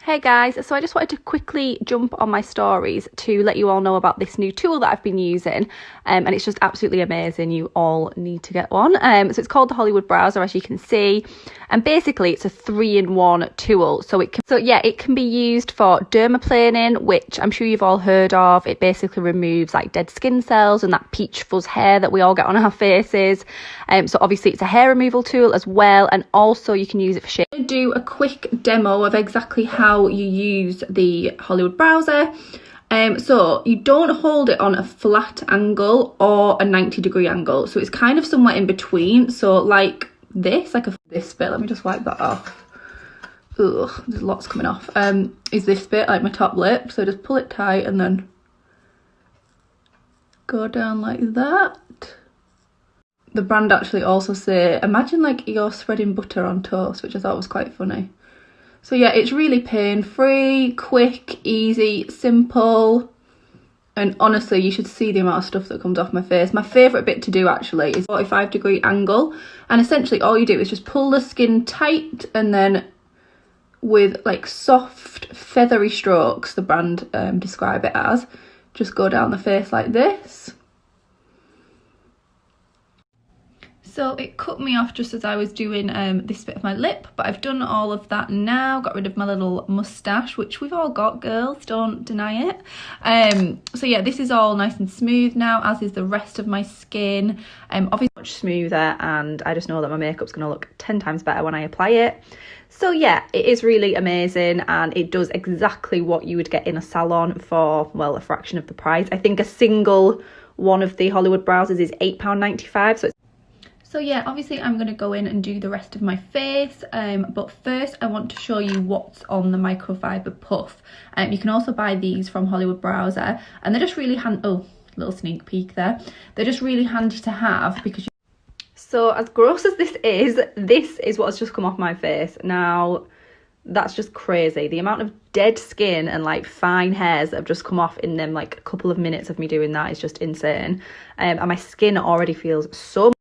Hey guys, so I just wanted to quickly jump on my stories to let you all know about this new tool that I've been using, and it's just absolutely amazing. You all need to get one. So it's called the Hollywood Browzer, as you can see, and basically it's a 3-in-1 tool. So it can be used for dermaplaning, which I'm sure you've all heard of. It basically removes like dead skin cells and that peach fuzz hair that we all get on our faces. So obviously it's a hair removal tool as well, and also you can use it for shade. I'm going to do a quick demo of exactly how you use the Hollywood Browzer. So you don't hold it on a flat angle or a 90-degree angle, so it's kind of somewhere in between. So like this, this bit, let me just wipe that off. Ugh, there's lots coming off. Is this bit like my top lip, so just pull it tight and then go down like that. The brand actually also say, imagine like you're spreading butter on toast, which I thought was quite funny. So yeah, it's really pain-free, quick, easy, simple. And honestly, you should see the amount of stuff that comes off my face. My favourite bit to do actually is 45-degree angle. And essentially all you do is just pull the skin tight, and then with like soft, feathery strokes, the brand describe it as, just go down the face like this. So it cut me off just as I was doing this bit of my lip, but I've done all of that now, got rid of my little moustache, which we've all got, girls, don't deny it. So yeah, this is all nice and smooth now, as is the rest of my skin. Obviously much smoother, and I just know that my makeup's going to look 10 times better when I apply it. So yeah, it is really amazing, and it does exactly what you would get in a salon for, well, a fraction of the price. I think a single one of the Hollywood Browzers is £8.95, so yeah, obviously I'm going to go in and do the rest of my face, but first I want to show you what's on the microfiber puff. You can also buy these from Hollywood Browzer, and they're just really handy. Oh, little sneak peek there. They're just really handy to have because so as gross as this is what's just come off my face. Now, that's just crazy. The amount of dead skin and like fine hairs that have just come off in them like a couple of minutes of me doing that is just insane. And my skin already feels so